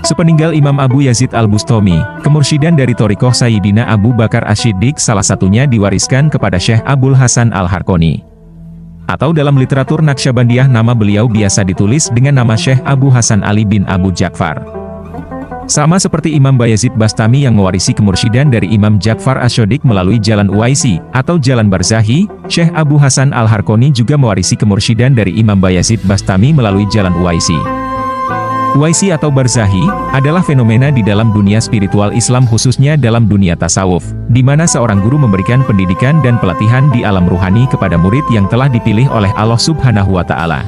Sepeninggal Imam Abu Yazid Al-Bustami, kemursyidhan dari Thariqah Sayyidina Abu Bakar Asy-Siddiq salah satunya diwariskan kepada Syekh Abul Hasan Al-Harqani. Atau dalam literatur Naqsyabandiyah nama beliau biasa ditulis dengan nama Syekh Abu Hasan Ali bin Abu Ja'far. Sama seperti Imam Bayazid Bastami yang mewarisi kemursyidhan dari Imam Ja'far Asy-Shadiq melalui jalan Uwaisi atau jalan Barzahi, Syekh Abu Hasan Al-Harqani juga mewarisi kemursyidhan dari Imam Bayazid Bastami melalui jalan Uwaisi. Uwaisi atau Barzahi adalah fenomena di dalam dunia spiritual Islam khususnya dalam dunia tasawuf, di mana seorang guru memberikan pendidikan dan pelatihan di alam ruhani kepada murid yang telah dipilih oleh Allah Subhanahu wa Ta'ala.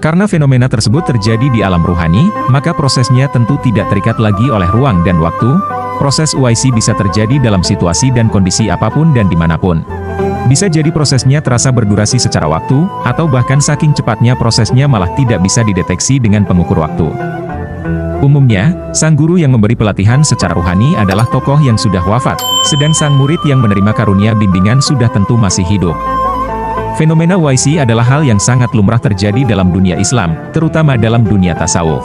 Karena fenomena tersebut terjadi di alam ruhani, maka prosesnya tentu tidak terikat lagi oleh ruang dan waktu. Proses Uwaisi bisa terjadi dalam situasi dan kondisi apapun dan dimanapun. Bisa jadi prosesnya terasa berdurasi secara waktu, atau bahkan saking cepatnya prosesnya malah tidak bisa dideteksi dengan pengukur waktu. Umumnya, sang guru yang memberi pelatihan secara ruhani adalah tokoh yang sudah wafat, sedang sang murid yang menerima karunia bimbingan sudah tentu masih hidup. Fenomena Uwaisi adalah hal yang sangat lumrah terjadi dalam dunia Islam, terutama dalam dunia tasawuf.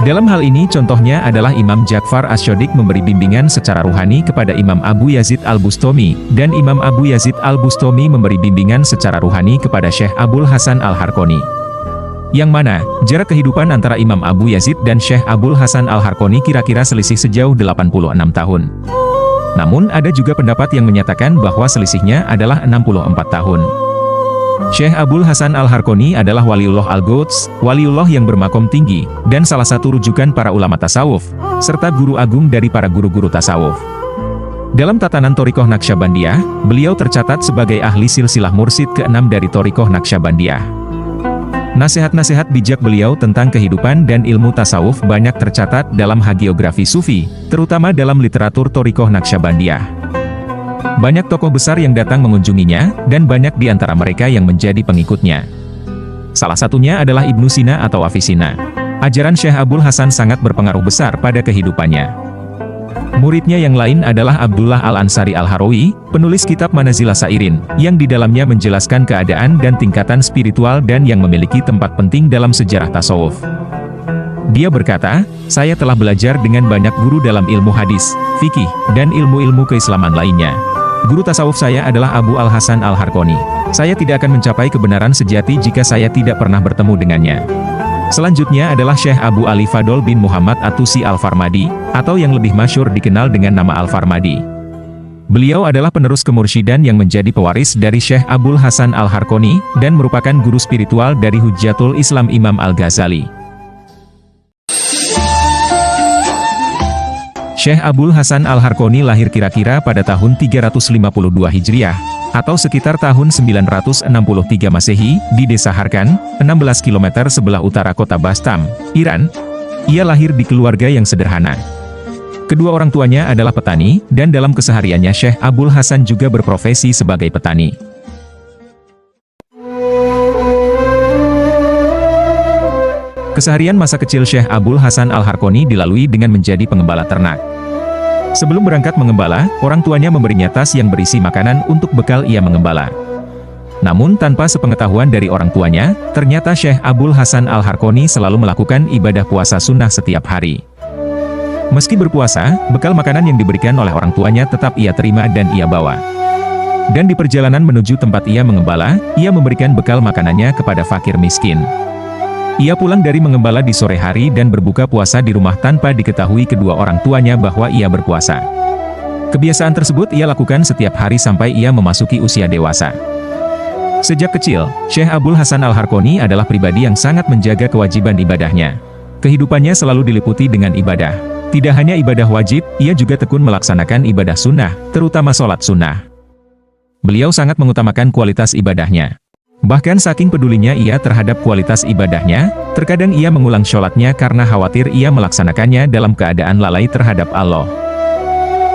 Dalam hal ini contohnya adalah Imam Ja'far Asy-Shadiq memberi bimbingan secara ruhani kepada Imam Abu Yazid Al-Bustami, dan Imam Abu Yazid Al-Bustami memberi bimbingan secara ruhani kepada Syekh Abul Hasan Al-Harqani. Yang mana, jarak kehidupan antara Imam Abu Yazid dan Syekh Abul Hasan Al-Harqani kira-kira selisih sejauh 86 tahun. Namun ada juga pendapat yang menyatakan bahwa selisihnya adalah 64 tahun. Syekh Abul Hasan Al-Harqani adalah waliullah Al-Quds, waliullah yang bermakom tinggi, dan salah satu rujukan para ulama tasawuf, serta guru agung dari para guru-guru tasawuf. Dalam tatanan Thariqah Naqsyabandiyah, beliau tercatat sebagai ahli silsilah mursyid ke-6 dari Thariqah Naqsyabandiyah. Nasihat-nasihat bijak beliau tentang kehidupan dan ilmu tasawuf banyak tercatat dalam hagiografi sufi, terutama dalam literatur Thariqah Naqsyabandiyah. Banyak tokoh besar yang datang mengunjunginya, dan banyak di antara mereka yang menjadi pengikutnya. Salah satunya adalah Ibnu Sina atau Avicenna. Ajaran Syekh Abul Hasan sangat berpengaruh besar pada kehidupannya. Muridnya yang lain adalah Abdullah Al-Ansari Al-Harawi, penulis kitab Manazilah Sairin, yang di dalamnya menjelaskan keadaan dan tingkatan spiritual dan yang memiliki tempat penting dalam sejarah tasawuf. Dia berkata, "Saya telah belajar dengan banyak guru dalam ilmu hadis, fikih, dan ilmu-ilmu keislaman lainnya. Guru tasawuf saya adalah Abu Al-Hasan Al-Harqani. Saya tidak akan mencapai kebenaran sejati jika saya tidak pernah bertemu dengannya." Selanjutnya adalah Syekh Abu Ali Fadl bin Muhammad At-Tusi Al-Farmadi, atau yang lebih masyhur dikenal dengan nama Al-Farmadi. Beliau adalah penerus kemursyidan yang menjadi pewaris dari Syekh Abul Hasan Al-Harqani, dan merupakan guru spiritual dari Hujjatul Islam Imam Al-Ghazali. Syekh Abul Hasan Al-Harqani lahir kira-kira pada tahun 352 Hijriah, atau sekitar tahun 963 Masehi, di desa Harkan, 16 km sebelah utara kota Bastam, Iran. Ia lahir di keluarga yang sederhana. Kedua orang tuanya adalah petani, dan dalam kesehariannya Syekh Abul Hasan juga berprofesi sebagai petani. Keseharian masa kecil Syekh Abul Hasan Al-Harqani dilalui dengan menjadi pengembala ternak. Sebelum berangkat mengembala, orang tuanya memberinya tas yang berisi makanan untuk bekal ia mengembala. Namun tanpa sepengetahuan dari orang tuanya, ternyata Syekh Abul Hasan Al-Harqani selalu melakukan ibadah puasa sunnah setiap hari. Meski berpuasa, bekal makanan yang diberikan oleh orang tuanya tetap ia terima dan ia bawa. Dan di perjalanan menuju tempat ia mengembala, ia memberikan bekal makanannya kepada fakir miskin. Ia pulang dari mengembala di sore hari dan berbuka puasa di rumah tanpa diketahui kedua orang tuanya bahwa ia berpuasa. Kebiasaan tersebut ia lakukan setiap hari sampai ia memasuki usia dewasa. Sejak kecil, Syekh Abul Hasan Al-Harqani adalah pribadi yang sangat menjaga kewajiban ibadahnya. Kehidupannya selalu diliputi dengan ibadah. Tidak hanya ibadah wajib, ia juga tekun melaksanakan ibadah sunnah, terutama sholat sunnah. Beliau sangat mengutamakan kualitas ibadahnya. Bahkan saking pedulinya ia terhadap kualitas ibadahnya, terkadang ia mengulang sholatnya karena khawatir ia melaksanakannya dalam keadaan lalai terhadap Allah.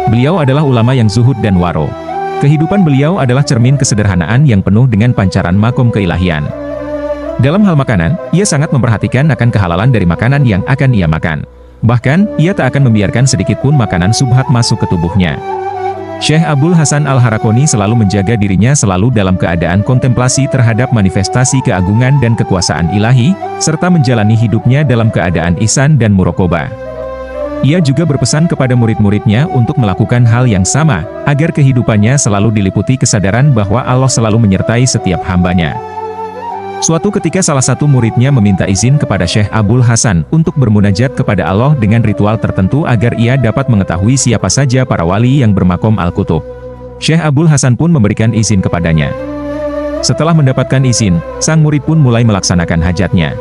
Beliau adalah ulama yang zuhud dan waro. Kehidupan beliau adalah cermin kesederhanaan yang penuh dengan pancaran makom keilahian. Dalam hal makanan, ia sangat memperhatikan akan kehalalan dari makanan yang akan ia makan. Bahkan, ia tak akan membiarkan sedikit pun makanan subhat masuk ke tubuhnya. Syekh Abul Hasan Al-Harqoni selalu menjaga dirinya selalu dalam keadaan kontemplasi terhadap manifestasi keagungan dan kekuasaan ilahi, serta menjalani hidupnya dalam keadaan ihsan dan muraqabah. Ia juga berpesan kepada murid-muridnya untuk melakukan hal yang sama, agar kehidupannya selalu diliputi kesadaran bahwa Allah selalu menyertai setiap hambanya. Suatu ketika salah satu muridnya meminta izin kepada Syekh Abul Hasan untuk bermunajat kepada Allah dengan ritual tertentu agar ia dapat mengetahui siapa saja para wali yang bermakom Al-Qutub. Syekh Abul Hasan pun memberikan izin kepadanya. Setelah mendapatkan izin, sang murid pun mulai melaksanakan hajatnya.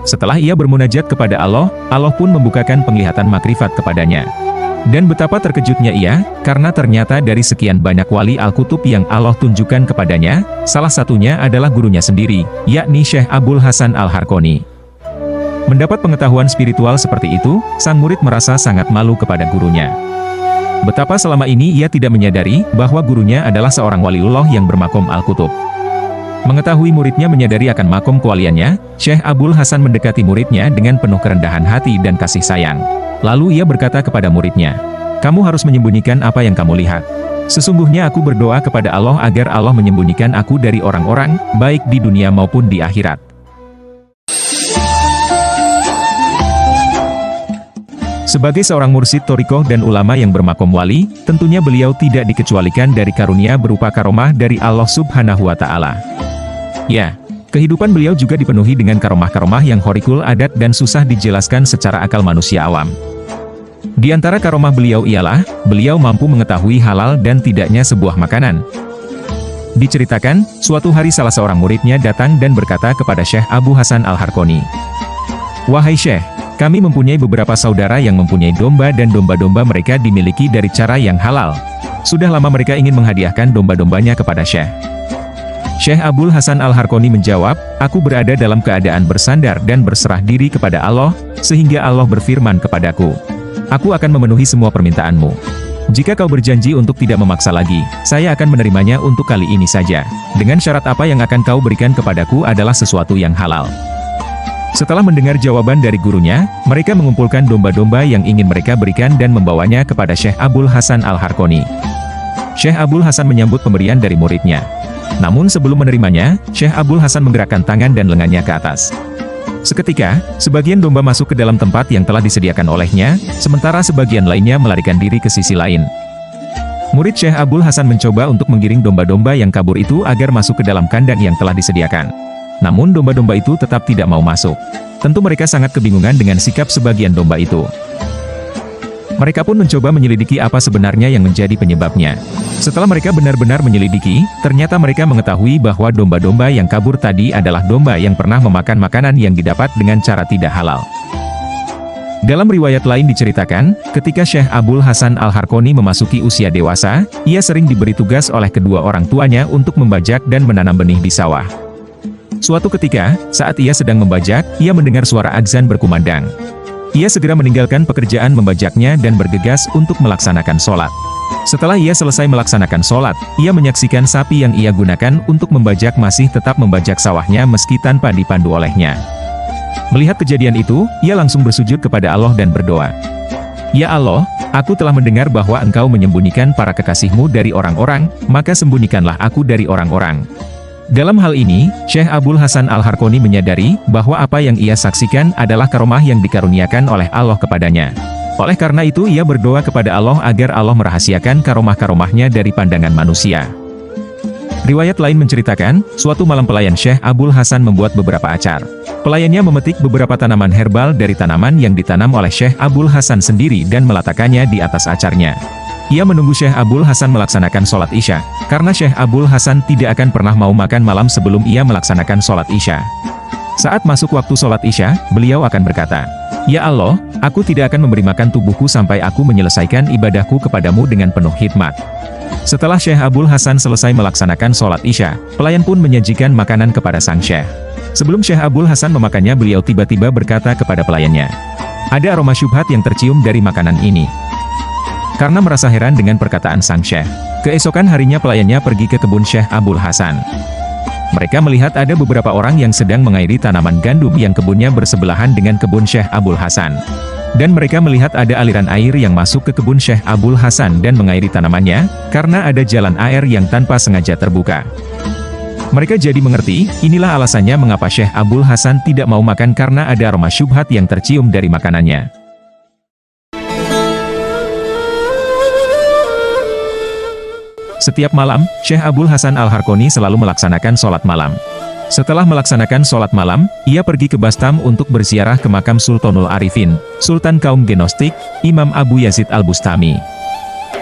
Setelah ia bermunajat kepada Allah, Allah pun membukakan penglihatan makrifat kepadanya. Dan betapa terkejutnya ia, karena ternyata dari sekian banyak wali Al-Qutub yang Allah tunjukkan kepadanya, salah satunya adalah gurunya sendiri, yakni Syekh Abul Hasan Al-Harqoni. Mendapat pengetahuan spiritual seperti itu, sang murid merasa sangat malu kepada gurunya. Betapa selama ini ia tidak menyadari bahwa gurunya adalah seorang waliullah yang bermakom Al-Qutub. Mengetahui muridnya menyadari akan makom kewaliannya, Syekh Abul Hasan mendekati muridnya dengan penuh kerendahan hati dan kasih sayang. Lalu ia berkata kepada muridnya, "Kamu harus menyembunyikan apa yang kamu lihat. Sesungguhnya aku berdoa kepada Allah agar Allah menyembunyikan aku dari orang-orang, baik di dunia maupun di akhirat." Sebagai seorang mursyid thariqah dan ulama yang bermakom wali, tentunya beliau tidak dikecualikan dari karunia berupa karomah dari Allah Subhanahu wa Ta'ala. Ya, kehidupan beliau juga dipenuhi dengan karomah-karomah yang khariqul adat dan susah dijelaskan secara akal manusia awam. Di antara karomah beliau ialah, beliau mampu mengetahui halal dan tidaknya sebuah makanan. Diceritakan, suatu hari salah seorang muridnya datang dan berkata kepada Syekh Abu Hasan Al-Harqoni, "Wahai Syekh, kami mempunyai beberapa saudara yang mempunyai domba dan domba-domba mereka dimiliki dari cara yang halal. Sudah lama mereka ingin menghadiahkan domba-dombanya kepada Syekh." Syekh Abul Hasan Al-Harqoni menjawab, "Aku berada dalam keadaan bersandar dan berserah diri kepada Allah, sehingga Allah berfirman kepadaku, 'Aku akan memenuhi semua permintaanmu. Jika kau berjanji untuk tidak memaksa lagi, saya akan menerimanya untuk kali ini saja. Dengan syarat apa yang akan kau berikan kepadaku adalah sesuatu yang halal.'" Setelah mendengar jawaban dari gurunya, mereka mengumpulkan domba-domba yang ingin mereka berikan dan membawanya kepada Syekh Abul Hasan Al-Harqoni. Syekh Abul Hasan menyambut pemberian dari muridnya. Namun sebelum menerimanya, Syekh Abul Hasan menggerakkan tangan dan lengannya ke atas. Seketika, sebagian domba masuk ke dalam tempat yang telah disediakan olehnya, sementara sebagian lainnya melarikan diri ke sisi lain. Murid Syekh Abul Hasan mencoba untuk menggiring domba-domba yang kabur itu agar masuk ke dalam kandang yang telah disediakan. Namun domba-domba itu tetap tidak mau masuk. Tentu mereka sangat kebingungan dengan sikap sebagian domba itu. Mereka pun mencoba menyelidiki apa sebenarnya yang menjadi penyebabnya. Setelah mereka benar-benar menyelidiki, ternyata mereka mengetahui bahwa domba-domba yang kabur tadi adalah domba yang pernah memakan makanan yang didapat dengan cara tidak halal. Dalam riwayat lain diceritakan, ketika Syekh Abul Hasan Al-Harqoni memasuki usia dewasa, ia sering diberi tugas oleh kedua orang tuanya untuk membajak dan menanam benih di sawah. Suatu ketika, saat ia sedang membajak, ia mendengar suara adzan berkumandang. Ia segera meninggalkan pekerjaan membajaknya dan bergegas untuk melaksanakan sholat. Setelah ia selesai melaksanakan sholat, ia menyaksikan sapi yang ia gunakan untuk membajak masih tetap membajak sawahnya meski tanpa dipandu olehnya. Melihat kejadian itu, ia langsung bersujud kepada Allah dan berdoa, "Ya Allah, aku telah mendengar bahwa Engkau menyembunyikan para kekasihmu dari orang-orang, maka sembunyikanlah aku dari orang-orang." Dalam hal ini, Syekh Abul Hasan Al-Harqoni menyadari bahwa apa yang ia saksikan adalah karomah yang dikaruniakan oleh Allah kepadanya. Oleh karena itu ia berdoa kepada Allah agar Allah merahasiakan karomah-karomahnya dari pandangan manusia. Riwayat lain menceritakan, suatu malam pelayan Syekh Abul Hasan membuat beberapa acar. Pelayannya memetik beberapa tanaman herbal dari tanaman yang ditanam oleh Syekh Abul Hasan sendiri dan meletakkannya di atas acarnya. Ia menunggu Syekh Abul Hasan melaksanakan sholat Isya, karena Syekh Abul Hasan tidak akan pernah mau makan malam sebelum ia melaksanakan sholat Isya. Saat masuk waktu sholat Isya, beliau akan berkata, "Ya Allah, aku tidak akan memberi makan tubuhku sampai aku menyelesaikan ibadahku kepadamu dengan penuh hikmat." Setelah Syekh Abul Hasan selesai melaksanakan sholat Isya, pelayan pun menyajikan makanan kepada sang Syekh. Sebelum Syekh Abul Hasan memakannya, beliau tiba-tiba berkata kepada pelayannya, "Ada aroma syubhat yang tercium dari makanan ini." Karena merasa heran dengan perkataan sang Syekh, keesokan harinya pelayannya pergi ke kebun Syekh Abul Hasan. Mereka melihat ada beberapa orang yang sedang mengairi tanaman gandum yang kebunnya bersebelahan dengan kebun Syekh Abul Hasan. Dan mereka melihat ada aliran air yang masuk ke kebun Syekh Abul Hasan dan mengairi tanamannya, karena ada jalan air yang tanpa sengaja terbuka. Mereka jadi mengerti, inilah alasannya mengapa Syekh Abul Hasan tidak mau makan karena ada aroma syubhat yang tercium dari makanannya. Setiap malam, Syekh Abul Hasan Al-Harqoni selalu melaksanakan sholat malam. Setelah melaksanakan sholat malam, ia pergi ke Bastam untuk berziarah ke makam Sultanul Arifin, Sultan kaum Gnostik, Imam Abu Yazid Al-Bustami.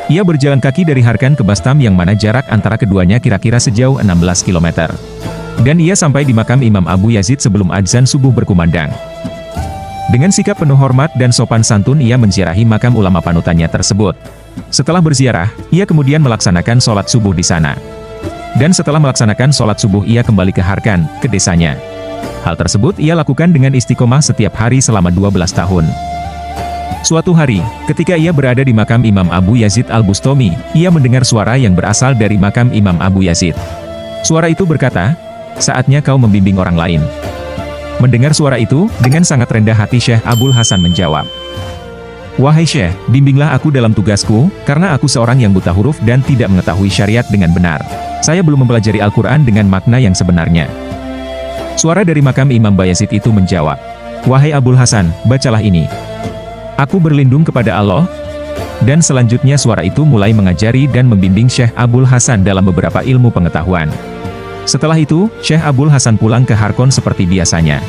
Ia berjalan kaki dari Harkan ke Bastam yang mana jarak antara keduanya kira-kira sejauh 16 km. Dan ia sampai di makam Imam Abu Yazid sebelum adzan subuh berkumandang. Dengan sikap penuh hormat dan sopan santun ia menziarahi makam ulama panutannya tersebut. Setelah berziarah, ia kemudian melaksanakan sholat subuh di sana. Dan setelah melaksanakan sholat subuh ia kembali ke Harkan, ke desanya. Hal tersebut ia lakukan dengan istiqomah setiap hari selama 12 tahun. Suatu hari, ketika ia berada di makam Imam Abu Yazid Al-Bustami, ia mendengar suara yang berasal dari makam Imam Abu Yazid. Suara itu berkata, "Saatnya kau membimbing orang lain." Mendengar suara itu, dengan sangat rendah hati Syekh Abul Hasan menjawab, "Wahai Syekh, bimbinglah aku dalam tugasku, karena aku seorang yang buta huruf dan tidak mengetahui syariat dengan benar. Saya belum mempelajari Al-Quran dengan makna yang sebenarnya." Suara dari makam Imam Bayazid itu menjawab, "Wahai Abul Hasan, bacalah ini. Aku berlindung kepada Allah." Dan selanjutnya suara itu mulai mengajari dan membimbing Syekh Abul Hasan dalam beberapa ilmu pengetahuan. Setelah itu, Syekh Abul Hasan pulang ke Harkon seperti biasanya.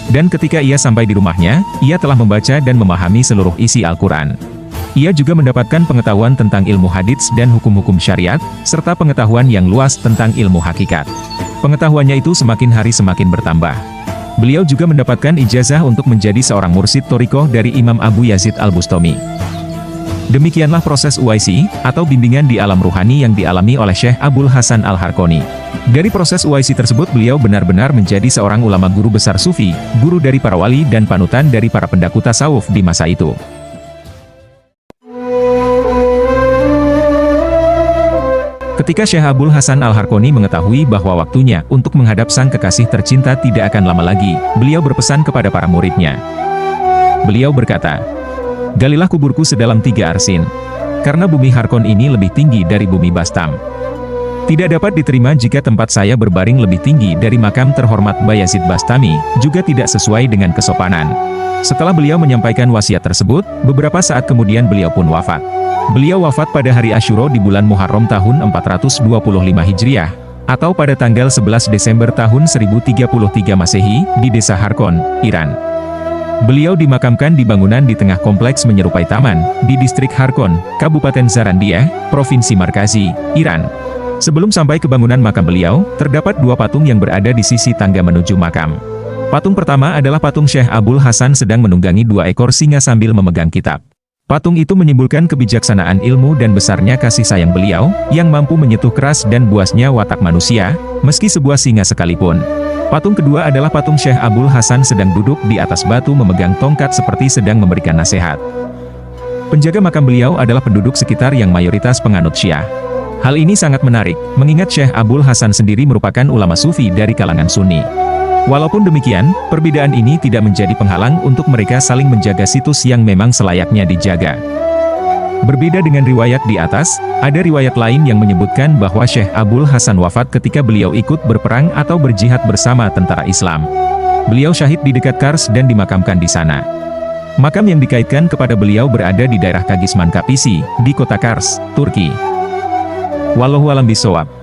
Dan ketika ia sampai di rumahnya, ia telah membaca dan memahami seluruh isi Al-Quran. Ia juga mendapatkan pengetahuan tentang ilmu hadits dan hukum-hukum syariat, serta pengetahuan yang luas tentang ilmu hakikat. Pengetahuannya itu semakin hari semakin bertambah. Beliau juga mendapatkan ijazah untuk menjadi seorang mursyid thoriqoh dari Imam Abu Yazid Al-Bustami. Demikianlah proses UAIC, atau bimbingan di alam ruhani yang dialami oleh Syekh Abul Hasan Al-Harqoni. Dari proses UAIC tersebut beliau benar-benar menjadi seorang ulama guru besar sufi, guru dari para wali dan panutan dari para pendaku tasawuf di masa itu. Ketika Syekh Abul Hasan Al-Harqoni mengetahui bahwa waktunya untuk menghadap sang kekasih tercinta tidak akan lama lagi, beliau berpesan kepada para muridnya. Beliau berkata, "Galilah kuburku sedalam 3 arsin, karena bumi Harkon ini lebih tinggi dari bumi Bastam. Tidak dapat diterima jika tempat saya berbaring lebih tinggi dari makam terhormat Bayazid Bastami, juga tidak sesuai dengan kesopanan." Setelah beliau menyampaikan wasiat tersebut, beberapa saat kemudian beliau pun wafat. Beliau wafat pada hari Asyura di bulan Muharram tahun 425 Hijriah, atau pada tanggal 11 Desember tahun 1033 Masehi, di desa Harkon, Iran. Beliau dimakamkan di bangunan di tengah kompleks menyerupai taman, di distrik Harkon, Kabupaten Zarandieh, Provinsi Markazi, Iran. Sebelum sampai ke bangunan makam beliau, terdapat 2 patung yang berada di sisi tangga menuju makam. Patung pertama adalah patung Syekh Abul Hasan sedang menunggangi 2 ekor singa sambil memegang kitab. Patung itu menyimbolkan kebijaksanaan ilmu dan besarnya kasih sayang beliau, yang mampu menyentuh keras dan buasnya watak manusia, meski sebuah singa sekalipun. Patung kedua adalah patung Syekh Abul Hasan sedang duduk di atas batu memegang tongkat seperti sedang memberikan nasihat. Penjaga makam beliau adalah penduduk sekitar yang mayoritas penganut Syiah. Hal ini sangat menarik, mengingat Syekh Abul Hasan sendiri merupakan ulama sufi dari kalangan Sunni. Walaupun demikian, perbedaan ini tidak menjadi penghalang untuk mereka saling menjaga situs yang memang selayaknya dijaga. Berbeda dengan riwayat di atas, ada riwayat lain yang menyebutkan bahwa Syekh Abul Hasan wafat ketika beliau ikut berperang atau berjihad bersama tentara Islam. Beliau syahid di dekat Kars dan dimakamkan di sana. Makam yang dikaitkan kepada beliau berada di daerah Kagisman Kapisi, di kota Kars, Turki. Wallahu a'lam bishawab.